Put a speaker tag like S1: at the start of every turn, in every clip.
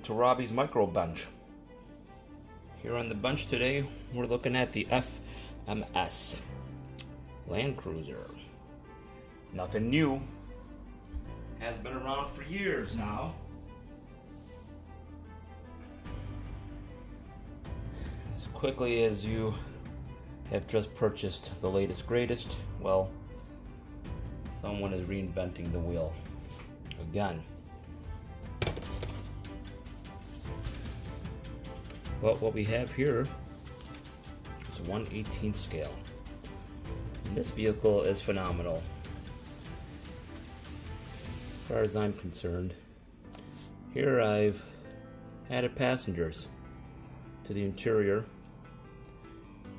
S1: to Robbie's Micro Bench. Here on the bench today, we're looking at the FMS Land Cruiser. Nothing new. Has been around for years now. As quickly as you have just purchased the latest greatest, well, someone is reinventing the wheel again. But what we have here is a 1/18 scale. And this vehicle is phenomenal. As far as I'm concerned, here I've added passengers to the interior.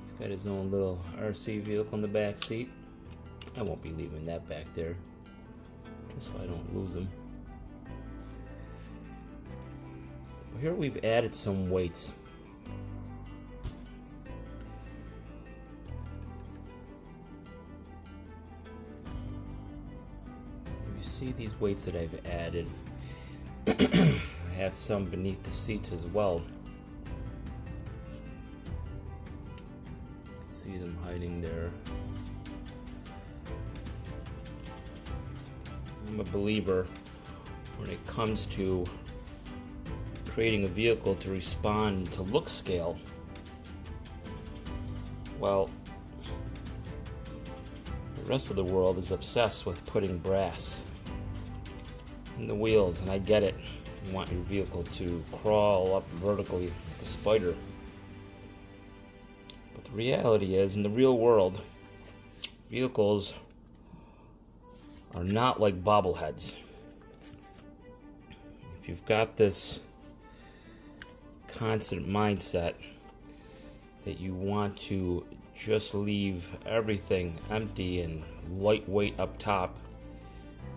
S1: He's got his own little RC vehicle in the back seat. I won't be leaving that back there, just so I don't lose him. But here we've added some weights. You see these weights that I've added. I have some beneath the seats as well. You can see them hiding there. I'm a believer when it comes to creating a vehicle to respond to look scale. Well, the rest of the world is obsessed with putting brass in the wheels, and I get it. You want your vehicle to crawl up vertically like a spider. But the reality is, in the real world, vehicles are not like bobbleheads. If you've got this constant mindset that you want to just leave everything empty and lightweight up top,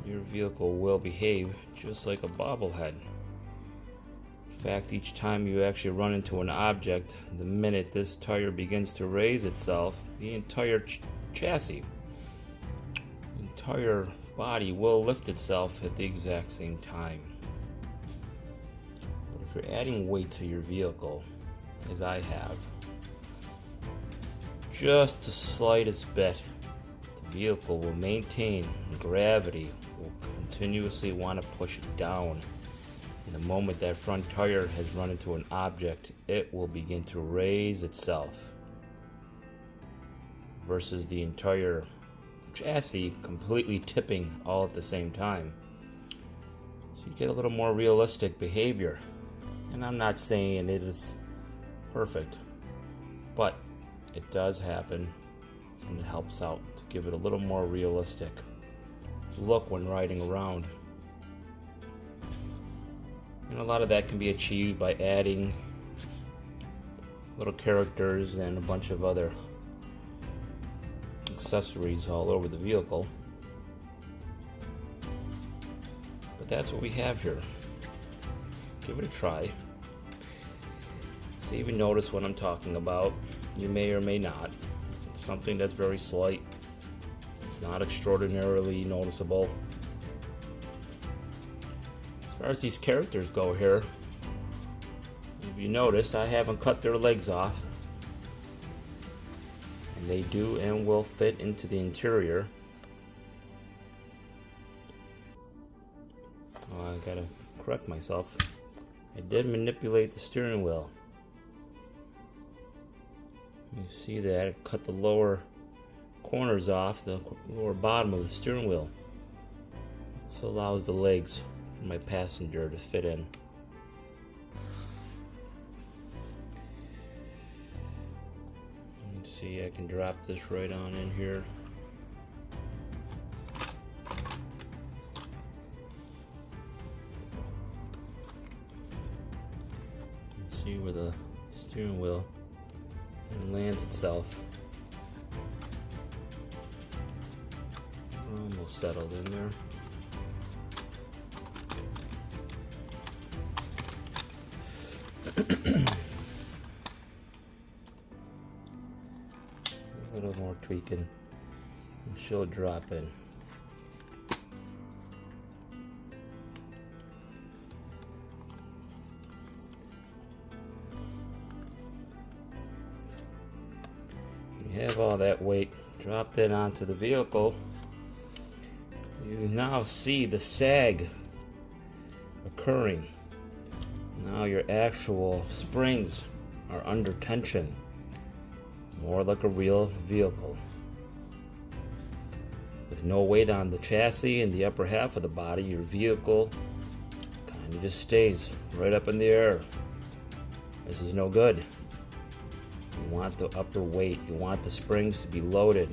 S1: your vehicle will behave just like a bobblehead. In fact, each time you actually run into an object, the minute this tire begins to raise itself, the entire chassis, the entire body will lift itself at the exact same time. But if you're adding weight to your vehicle, as I have, just the slightest bit, the vehicle will maintain gravity, will continuously want to push it down. And the moment that front tire has run into an object, it will begin to raise itself, versus the entire chassis completely tipping all at the same time. So you get a little more realistic behavior. And I'm not saying it is perfect, but it does happen, and it helps out to give it a little more realistic look when riding around. And a lot of that can be achieved by adding little characters and a bunch of other accessories all over the vehicle. But that's what we have here. Give it a try. See if you notice what I'm talking about. You may or may not. It's something that's very slight. It's not extraordinarily noticeable. As far as these characters go here, if you notice, I haven't cut their legs off. They do and will fit into the interior. Oh, I gotta correct myself. I did manipulate the steering wheel. You see that? I cut the lower corners off, the lower bottom of the steering wheel. This allows the legs for my passenger to fit in. See, I can drop this right on in here. See where the steering wheel lands itself. Almost settled in there. A little more tweaking, and she'll drop in. You have all that weight dropped in onto the vehicle. You now see the sag occurring. Now your actual springs are under tension, more like a real vehicle. With no weight on the chassis and the upper half of the body, your vehicle kind of just stays right up in the air. This is no good. You want the upper weight, you want the springs to be loaded.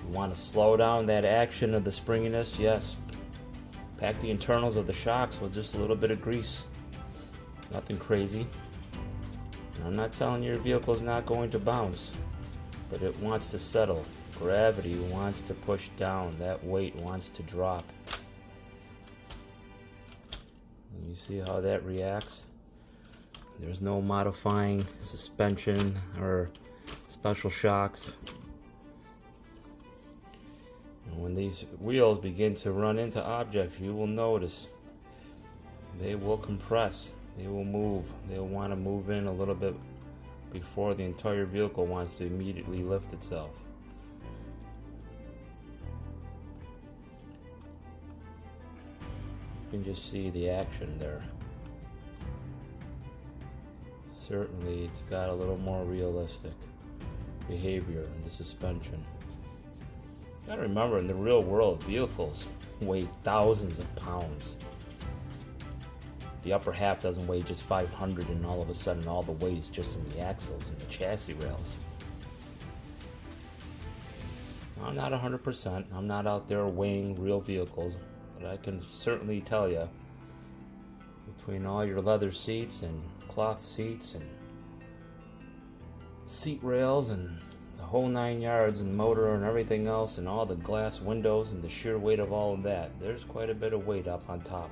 S1: You want to slow down that action of the springiness, yes. Pack the internals of the shocks with just a little bit of grease. Nothing crazy. And I'm not telling you your vehicle's not going to bounce, but it wants to settle. Gravity wants to push down. That weight wants to drop. And you see how that reacts? There's no modifying suspension or special shocks. And when these wheels begin to run into objects, you will notice they will compress, they will move, they'll want to move in a little bit before the entire vehicle wants to immediately lift itself. You can just see the action there. Certainly it's got a little more realistic behavior in the suspension. You gotta remember, in the real world, vehicles weigh thousands of pounds. The upper half doesn't weigh just 500 and all of a sudden all the weight is just in the axles and the chassis rails. I'm not 100%, I'm not out there weighing real vehicles, but I can certainly tell you, between all your leather seats and cloth seats and seat rails and the whole 9 yards and motor and everything else and all the glass windows and the sheer weight of all of that, there's quite a bit of weight up on top.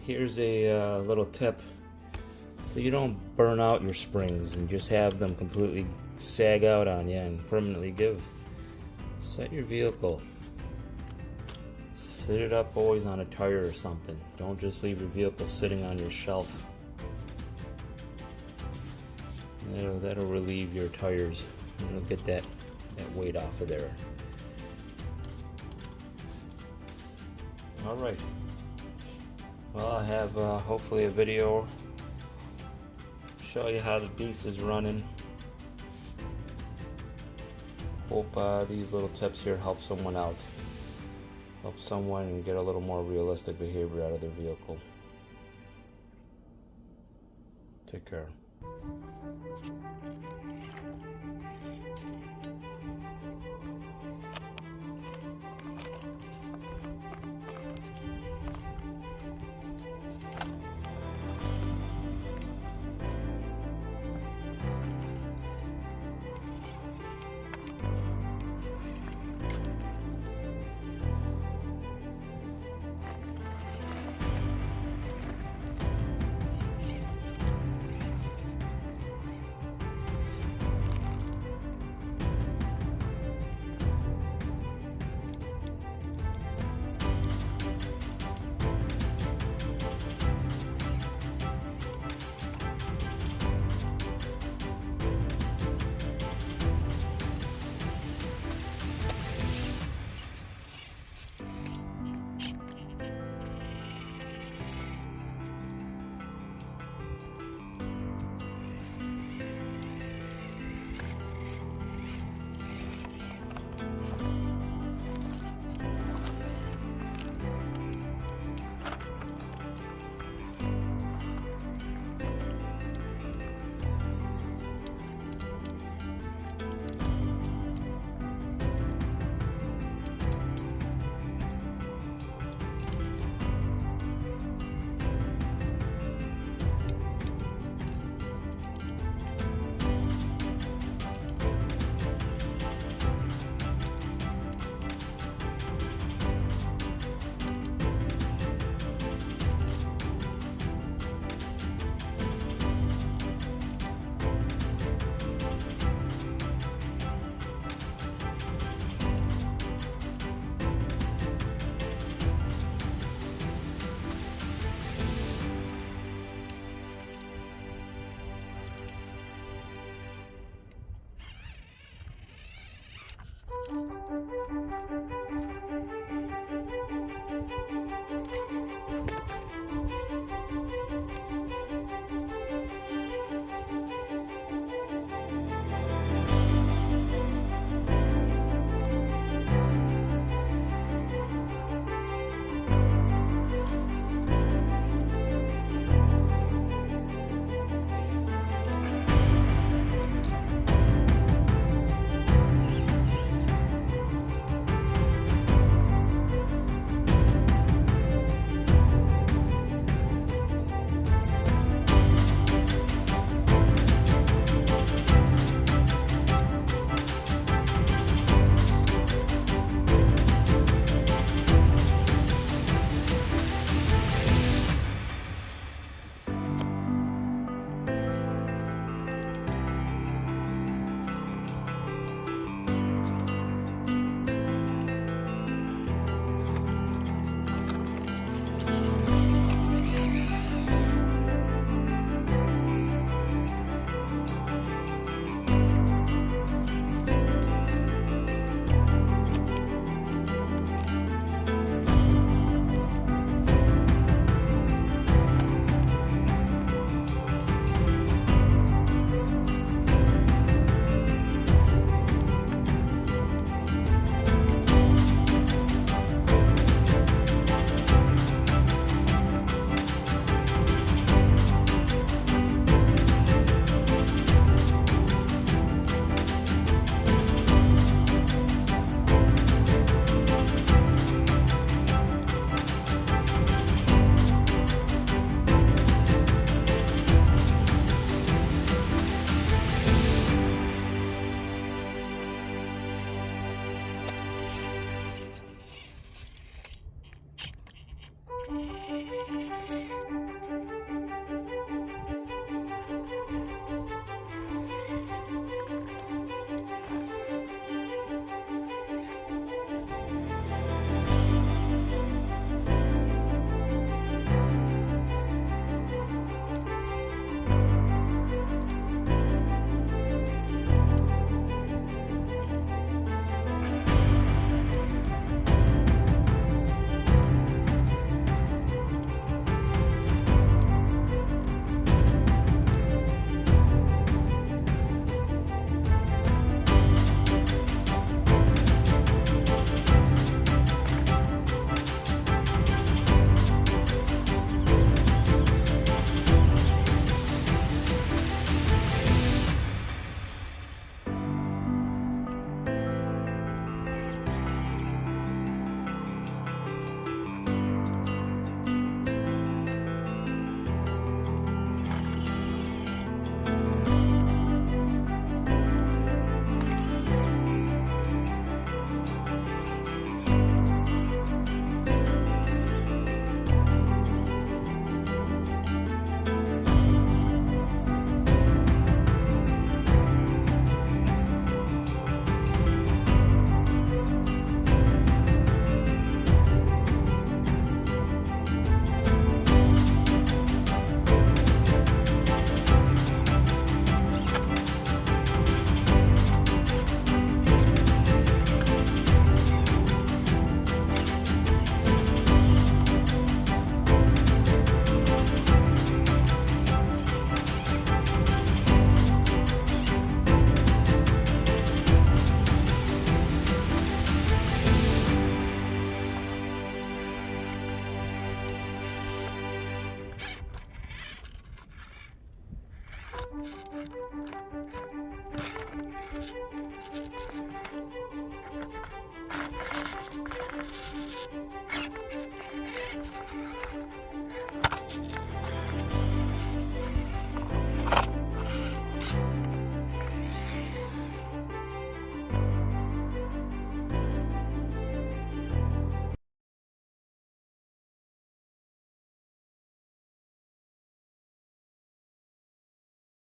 S1: Here's a little tip so you don't burn out your springs and just have them completely sag out on you and permanently give. Set your vehicle. Sit it up always on a tire or something. Don't just leave your vehicle sitting on your shelf. That'll relieve your tires and it'll get that weight off of there. Alright. Well, I have hopefully a video show you how the beast is running. Hope these little tips here help someone out. Help someone get a little more realistic behavior out of their vehicle. Take care.